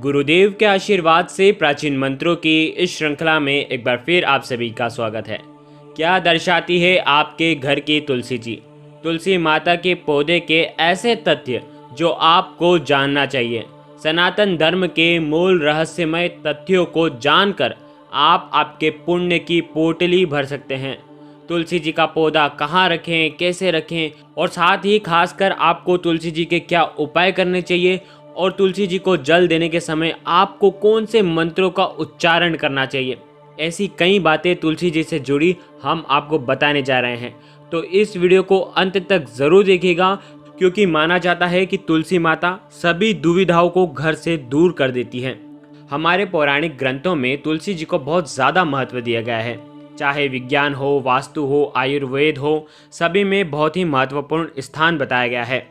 गुरुदेव के आशीर्वाद से प्राचीन मंत्रों की इस श्रृंखला में एक बार फिर आप सभी का स्वागत है। क्या दर्शाती है आपके घर की तुलसी जी? तुलसी माता के पौधे के ऐसे तथ्य जो आपको जानना चाहिए। सनातन धर्म के मूल रहस्यमय तथ्यों को जानकर आप आपके पुण्य की पोटली भर सकते हैं। तुलसी जी का पौधा कहाँ रखें, कैसे रखें और साथ ही खासकर आपको तुलसी जी के क्या उपाय करने चाहिए और तुलसी जी को जल देने के समय आपको कौन से मंत्रों का उच्चारण करना चाहिए। ऐसी कई बातें तुलसी जी से जुड़ी हम आपको बताने जा रहे हैं, तो इस वीडियो को अंत तक ज़रूर देखिएगा, क्योंकि माना जाता है कि तुलसी माता सभी दुविधाओं को घर से दूर कर देती है। हमारे पौराणिक ग्रंथों में तुलसी जी को बहुत ज़्यादा महत्व दिया गया है। चाहे विज्ञान हो, वास्तु हो, आयुर्वेद हो, सभी में बहुत ही महत्वपूर्ण स्थान बताया गया है।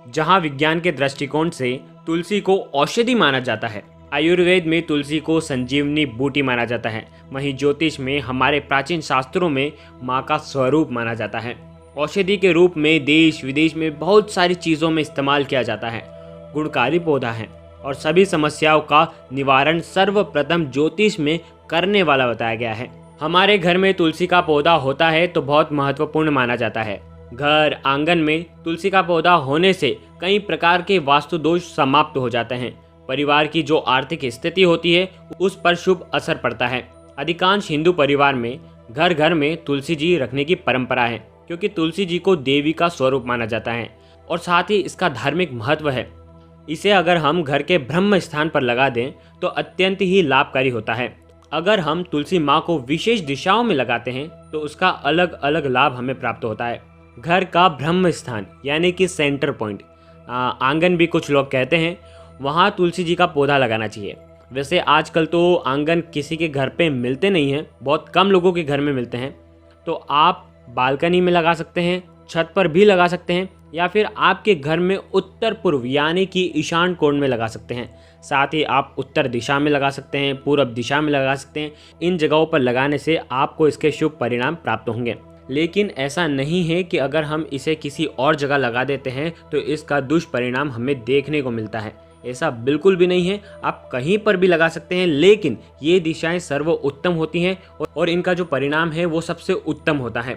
जहाँ विज्ञान के दृष्टिकोण से तुलसी को औषधि माना जाता है, आयुर्वेद में तुलसी को संजीवनी बूटी माना जाता है। वहीं ज्योतिष में हमारे प्राचीन शास्त्रों में माँ का स्वरूप माना जाता है। औषधि के रूप में देश विदेश में बहुत सारी चीज़ों में इस्तेमाल किया जाता है। गुणकारी पौधा है और सभी समस्याओं का निवारण सर्वप्रथम ज्योतिष में करने वाला बताया गया है। हमारे घर में तुलसी का पौधा होता है तो बहुत महत्वपूर्ण माना जाता है। घर आंगन में तुलसी का पौधा होने से कई प्रकार के वास्तु दोष समाप्त हो जाते हैं। परिवार की जो आर्थिक स्थिति होती है उस पर शुभ असर पड़ता है। अधिकांश हिंदू परिवार में घर घर में तुलसी जी रखने की परंपरा है, क्योंकि तुलसी जी को देवी का स्वरूप माना जाता है और साथ ही इसका धार्मिक महत्व है। इसे अगर हम घर के ब्रह्म स्थान पर लगा दें तो अत्यंत ही लाभकारी होता है। अगर हम तुलसी माँ को विशेष दिशाओं में लगाते हैं तो उसका अलग अलग लाभ हमें प्राप्त होता है। घर का ब्रह्म स्थान यानी कि सेंटर पॉइंट, आंगन भी कुछ लोग कहते हैं, वहाँ तुलसी जी का पौधा लगाना चाहिए। वैसे आजकल तो आंगन किसी के घर पे मिलते नहीं हैं, बहुत कम लोगों के घर में मिलते हैं, तो आप बालकनी में लगा सकते हैं, छत पर भी लगा सकते हैं, या फिर आपके घर में उत्तर पूर्व यानी कि ईशान कोण में लगा सकते हैं। साथ ही आप उत्तर दिशा में लगा सकते हैं, पूर्व दिशा में लगा सकते हैं। इन जगहों पर लगाने से आपको इसके शुभ परिणाम प्राप्त होंगे। लेकिन ऐसा नहीं है कि अगर हम इसे किसी और जगह लगा देते हैं तो इसका दुष्परिणाम हमें देखने को मिलता है। ऐसा बिल्कुल भी नहीं है, आप कहीं पर भी लगा सकते हैं, लेकिन ये दिशाएं सर्वोत्तम होती हैं और इनका जो परिणाम है वो सबसे उत्तम होता है।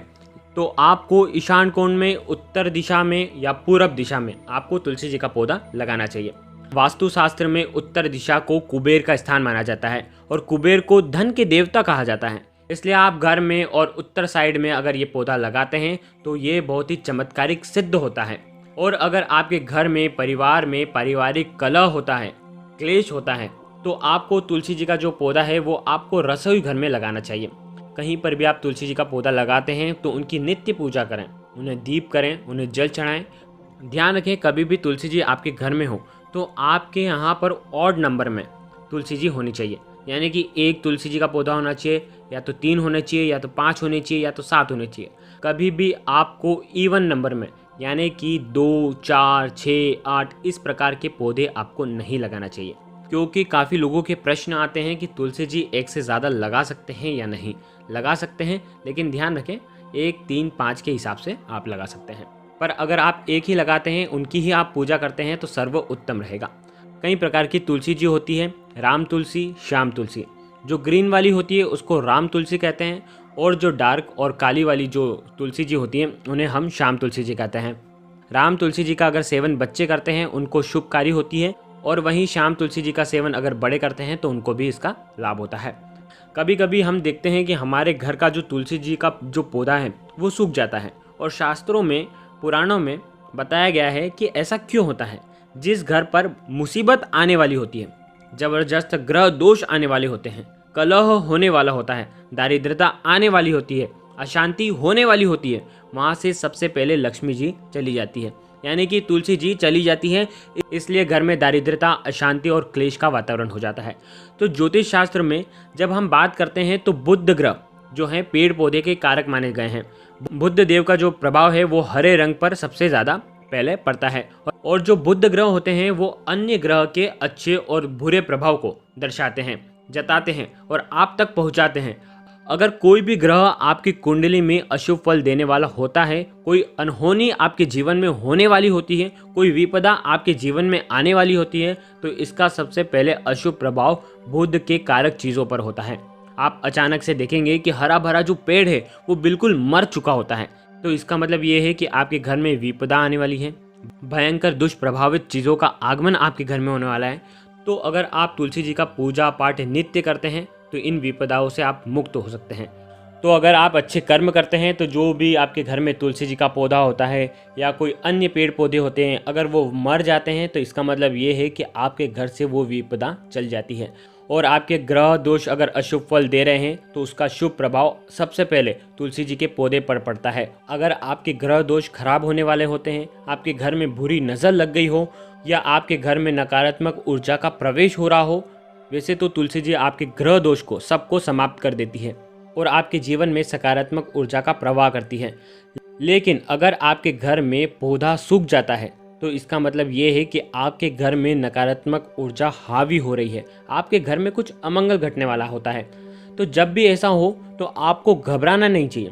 तो आपको ईशान कोण में, उत्तर दिशा में या पूर्व दिशा में आपको तुलसी जी का पौधा लगाना चाहिए। वास्तुशास्त्र में उत्तर दिशा को कुबेर का स्थान माना जाता है और कुबेर को धन के देवता कहा जाता है। इसलिए आप घर में और उत्तर साइड में अगर ये पौधा लगाते हैं तो ये बहुत ही चमत्कारिक सिद्ध होता है। और अगर आपके घर में, परिवार में पारिवारिक कलह होता है, क्लेश होता है, तो आपको तुलसी जी का जो पौधा है वो आपको रसोई घर में लगाना चाहिए। कहीं पर भी आप तुलसी जी का पौधा लगाते हैं तो उनकी नित्य पूजा करें, उन्हें दीप करें, उन्हें जल चढ़ाएं। ध्यान रखें, कभी भी तुलसी जी आपके घर में हो तो आपके यहाँ पर ऑड नंबर में तुलसी जी होनी चाहिए, यानी कि एक तुलसी जी का पौधा होना चाहिए, या तो 3 होने चाहिए, या तो 5 होने चाहिए, या तो 7 होने चाहिए। कभी भी आपको इवन नंबर में यानी कि 2, 4, 6, 8 इस प्रकार के पौधे आपको नहीं लगाना चाहिए, क्योंकि काफ़ी लोगों के प्रश्न आते हैं कि तुलसी जी एक से ज़्यादा लगा सकते हैं या नहीं। लगा सकते हैं, लेकिन ध्यान रखें 1, 3, 5 के हिसाब से आप लगा सकते हैं। पर अगर आप एक ही लगाते हैं, उनकी ही आप पूजा करते हैं तो सर्वोत्तम रहेगा। कई प्रकार की तुलसी जी होती है, राम तुलसी, श्याम तुलसी। जो ग्रीन वाली होती है उसको राम तुलसी कहते हैं, और जो डार्क और काली वाली जो तुलसी जी होती हैं उन्हें हम श्याम तुलसी जी कहते हैं। राम तुलसी जी का अगर सेवन बच्चे करते हैं उनको शुभकारी होती है, और वहीं श्याम तुलसी जी का सेवन अगर बड़े करते हैं तो उनको भी इसका लाभ होता है। कभी कभी हम देखते हैं कि हमारे घर का जो तुलसी जी का जो पौधा है वो सूख जाता है, और शास्त्रों में, पुराणों में बताया गया है कि ऐसा क्यों होता है। जिस घर पर मुसीबत आने वाली होती है, जबरदस्त ग्रह दोष आने वाले होते हैं, कलह होने वाला होता है, दारिद्रता आने वाली होती है, अशांति होने वाली होती है, वहाँ से सबसे पहले लक्ष्मी जी चली जाती है, यानी कि तुलसी जी चली जाती है। इसलिए घर में दारिद्रता, अशांति और क्लेश का वातावरण हो जाता है। तो ज्योतिष शास्त्र में जब हम बात करते हैं तो बुध ग्रह जो है पेड़ पौधे के कारक माने गए हैं। बुध देव का जो प्रभाव है वो हरे रंग पर सबसे ज़्यादा पहले पड़ता है, और जो बुध ग्रह होते हैं वो अन्य ग्रह के अच्छे और बुरे प्रभाव को दर्शाते हैं, जताते हैं और आप तक पहुंचाते हैं। अगर कोई भी ग्रह आपकी कुंडली में अशुभ फल देने वाला होता है, कोई अनहोनी आपके जीवन में होने वाली होती है, कोई विपदा आपके जीवन में आने वाली होती है, तो इसका सबसे पहले अशुभ प्रभाव बुध के कारक चीज़ों पर होता है। आप अचानक से देखेंगे कि हरा भरा जो पेड़ है वो बिल्कुल मर चुका होता है, तो इसका मतलब ये है कि आपके घर में विपदा आने वाली है, भयंकर दुष्प्रभावित चीज़ों का आगमन आपके घर में होने वाला है। तो अगर आप तुलसी जी का पूजा पाठ नित्य करते हैं तो इन विपदाओं से आप मुक्त हो सकते हैं। तो अगर आप अच्छे कर्म करते हैं तो जो भी आपके घर में तुलसी जी का पौधा होता है या कोई अन्य पेड़ पौधे होते हैं, अगर वो मर जाते हैं तो इसका मतलब ये है कि आपके घर से वो विपदा चल जाती है। और आपके ग्रह दोष अगर अशुभ फल दे रहे हैं तो उसका शुभ प्रभाव सबसे पहले तुलसी जी के पौधे पर पड़ता है। अगर आपके ग्रह दोष खराब होने वाले होते हैं, आपके घर में बुरी नज़र लग गई हो या आपके घर में नकारात्मक ऊर्जा का प्रवेश हो रहा हो, वैसे तो तुलसी जी आपके ग्रह दोष को सबको समाप्त कर देती है और आपके जीवन में सकारात्मक ऊर्जा का प्रवाह करती है। लेकिन अगर आपके घर में पौधा सूख जाता है तो इसका मतलब ये है कि आपके घर में नकारात्मक ऊर्जा हावी हो रही है, आपके घर में कुछ अमंगल घटने वाला होता है। तो जब भी ऐसा हो तो आपको घबराना नहीं चाहिए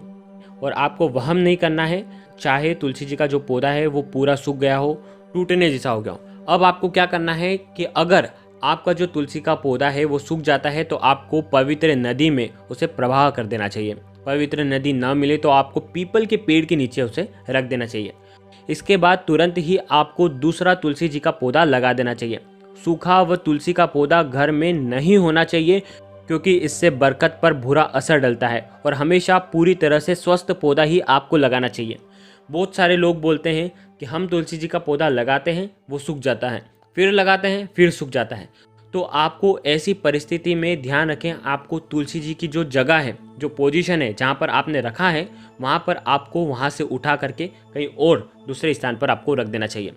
और आपको वहम नहीं करना है। चाहे तुलसी जी का जो पौधा है वो पूरा सूख गया हो, टूटने जैसा हो गया हो, अब आपको क्या करना है कि अगर आपका जो तुलसी का पौधा है वो सूख जाता है तो आपको पवित्र नदी में उसे प्रवाह कर देना चाहिए। पवित्र नदी न मिले तो आपको पीपल के पेड़ के नीचे उसे रख देना चाहिए। इसके बाद तुरंत ही आपको दूसरा तुलसी जी का पौधा लगा देना चाहिए। सूखा व तुलसी का पौधा घर में नहीं होना चाहिए क्योंकि इससे बरकत पर बुरा असर डलता है और हमेशा पूरी तरह से स्वस्थ पौधा ही आपको लगाना चाहिए। बहुत सारे लोग बोलते हैं कि हम तुलसी जी का पौधा लगाते हैं वो सूख जाता है, फिर लगाते हैं फिर सूख जाता है। तो आपको ऐसी परिस्थिति में ध्यान रखें, आपको तुलसी जी की जो जगह है, जो पोजीशन है जहाँ पर आपने रखा है, वहाँ पर आपको वहाँ से उठा करके कहीं और दूसरे स्थान पर आपको रख देना चाहिए।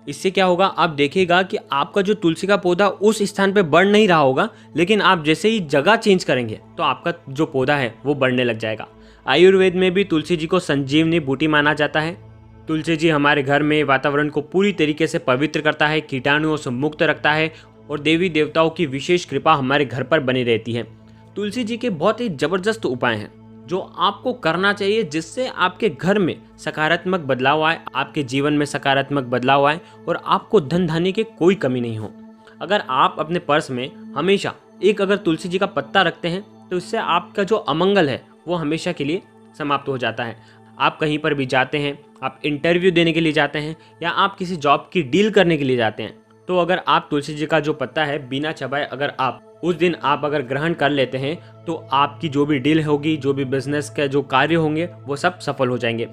इससे क्या होगा, आप देखिएगा कि आपका जो तुलसी का पौधा उस स्थान पर बढ़ नहीं रहा होगा, लेकिन आप जैसे ही जगह चेंज करेंगे तो आपका जो पौधा है वो बढ़ने लग जाएगा। आयुर्वेद में भी तुलसी जी को संजीवनी बूटी माना जाता है। तुलसी जी हमारे घर में वातावरण को पूरी तरीके से पवित्र करता है, कीटाणुओं से मुक्त रखता है और देवी देवताओं की विशेष कृपा हमारे घर पर बनी रहती है। तुलसी जी के बहुत ही जबरदस्त उपाय हैं जो आपको करना चाहिए जिससे आपके घर में सकारात्मक बदलाव आए, आपके जीवन में सकारात्मक बदलाव आए और आपको धन धान्य की कोई कमी नहीं हो। अगर आप अपने पर्स में हमेशा एक अगर तुलसी जी का पत्ता रखते हैं तो इससे आपका जो अमंगल है वो हमेशा के लिए समाप्त हो जाता है। आप कहीं पर भी जाते हैं, आप इंटरव्यू देने के लिए जाते हैं या आप किसी जॉब की डील करने के लिए जाते हैं, तो अगर आप तुलसी जी का जो पत्ता है बिना चबाए अगर आप उस दिन आप अगर ग्रहण कर लेते हैं तो आपकी जो भी डील होगी, जो भी बिजनेस के जो कार्य होंगे वो सब सफल हो जाएंगे।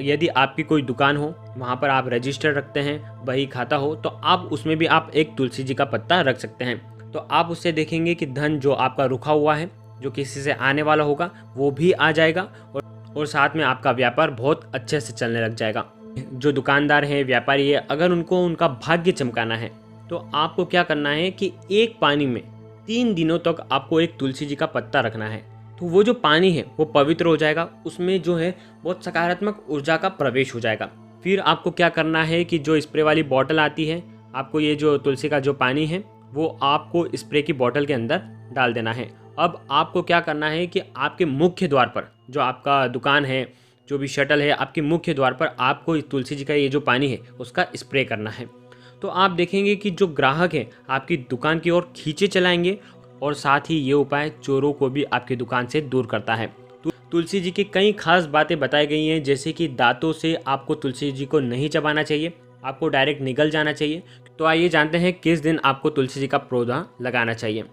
यदि आपकी कोई दुकान हो, वहाँ पर आप रजिस्टर रखते हैं, बही खाता हो, तो आप उसमें भी आप एक तुलसी जी का पत्ता रख सकते हैं। तो आप उससे देखेंगे कि धन जो आपका रुका हुआ है, जो किसी से आने वाला होगा, वो भी आ जाएगा और साथ में आपका व्यापार बहुत अच्छे से चलने लग जाएगा। जो दुकानदार हैं, व्यापारी है, अगर उनको उनका भाग्य चमकाना है तो आपको क्या करना है कि एक पानी में 3 दिनों तक आपको एक तुलसी जी का पत्ता रखना है। तो वो जो पानी है वो पवित्र हो जाएगा, उसमें जो है बहुत सकारात्मक ऊर्जा का प्रवेश हो जाएगा। फिर आपको क्या करना है कि जो स्प्रे वाली बॉटल आती है, आपको ये जो तुलसी का जो पानी है वो आपको स्प्रे की बॉटल के अंदर डाल देना है। अब आपको क्या करना है कि आपके मुख्य द्वार पर जो आपका दुकान है, जो भी शटल है, आपके मुख्य द्वार पर आपको तुलसी जी का ये जो पानी है उसका स्प्रे करना है। तो आप देखेंगे कि जो ग्राहक हैं आपकी दुकान की ओर खींचे चलाएंगे और साथ ही ये उपाय चोरों को भी आपकी दुकान से दूर करता है। तुलसी जी की कई खास बातें बताई गई हैं, जैसे कि दांतों से आपको तुलसी जी को नहीं चबाना चाहिए, आपको डायरेक्ट निगल जाना चाहिए। तो आइए जानते हैं किस दिन आपको तुलसी जी का पौधा लगाना चाहिए।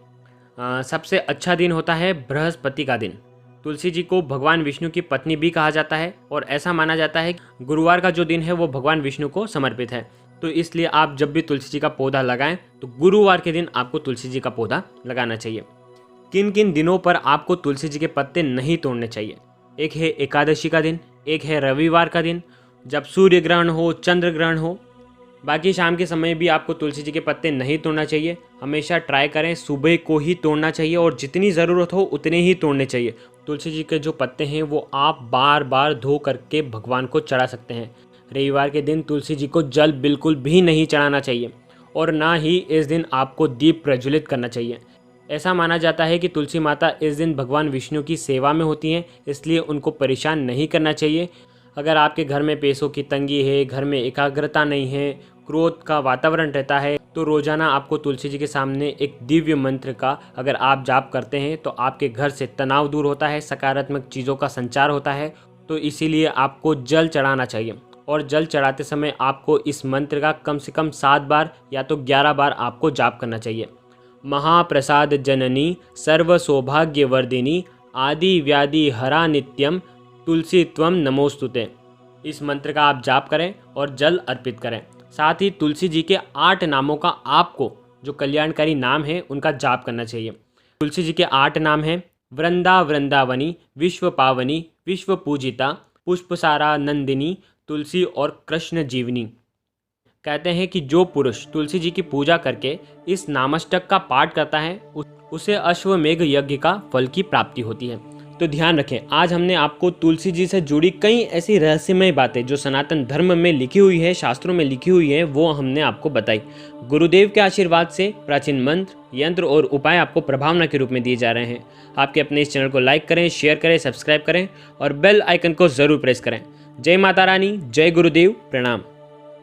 सबसे अच्छा दिन होता है बृहस्पति का दिन। तुलसी जी को भगवान विष्णु की पत्नी भी कहा जाता है और ऐसा माना जाता है कि गुरुवार का जो दिन है वो भगवान विष्णु को समर्पित है। तो इसलिए आप जब भी तुलसी जी का पौधा लगाएं तो गुरुवार के दिन आपको तुलसी जी का पौधा लगाना चाहिए। किन किन दिनों पर आपको तुलसी जी के पत्ते नहीं तोड़ने चाहिए? एक है एकादशी का दिन, एक है रविवार का दिन, जब सूर्य ग्रहण हो, चंद्र ग्रहण हो। बाकी शाम के समय भी आपको तुलसी जी के पत्ते नहीं तोड़ना चाहिए। हमेशा ट्राई करें सुबह को ही तोड़ना चाहिए और जितनी ज़रूरत हो उतने ही तोड़ने चाहिए। तुलसी जी के जो पत्ते हैं वो आप बार बार धो करके भगवान को चढ़ा सकते हैं। रविवार के दिन तुलसी जी को जल बिल्कुल भी नहीं चढ़ाना चाहिए और ना ही इस दिन आपको दीप प्रज्वलित करना चाहिए। ऐसा माना जाता है कि तुलसी माता इस दिन भगवान विष्णु की सेवा में होती हैं, इसलिए उनको परेशान नहीं करना चाहिए। अगर आपके घर में पैसों की तंगी है, घर में एकाग्रता नहीं है, क्रोध का वातावरण रहता है, तो रोजाना आपको तुलसी जी के सामने एक दिव्य मंत्र का अगर आप जाप करते हैं तो आपके घर से तनाव दूर होता है, सकारात्मक चीज़ों का संचार होता है। तो इसीलिए आपको जल चढ़ाना चाहिए और जल चढ़ाते समय आपको इस मंत्र का कम से कम 7 बार या तो 11 बार आपको जाप करना चाहिए। महाप्रसाद जननी सर्व सौभाग्यवर्धिनी आदि व्याधि हरा नित्यम तुलसी त्वम नमोस्तुते। इस मंत्र का आप जाप करें और जल अर्पित करें। साथ ही तुलसी जी के 8 नामों का आपको जो कल्याणकारी नाम है उनका जाप करना चाहिए। तुलसी जी के 8 नाम हैं वृंदा वृंदावनी, विश्व पावनी, विश्व पूजिता, पुष्पसारा नंदिनी, तुलसी और कृष्ण जीवनी। कहते हैं कि जो पुरुष तुलसी जी की पूजा करके इस नामाष्टक का पाठ करता है उसे अश्वमेघ यज्ञ का फल की प्राप्ति होती है। तो ध्यान रखें, आज हमने आपको तुलसी जी से जुड़ी कई ऐसी रहस्यमय बातें जो सनातन धर्म में लिखी हुई है, शास्त्रों में लिखी हुई है, वो हमने आपको बताई। गुरुदेव के आशीर्वाद से प्राचीन मंत्र, यंत्र और उपाय आपको प्रभावना के रूप में दिए जा रहे हैं। आपके अपने इस चैनल को लाइक करें, शेयर करें, सब्सक्राइब करें और बेल आइकन को जरूर प्रेस करें। जय माता रानी, जय गुरुदेव, प्रणाम।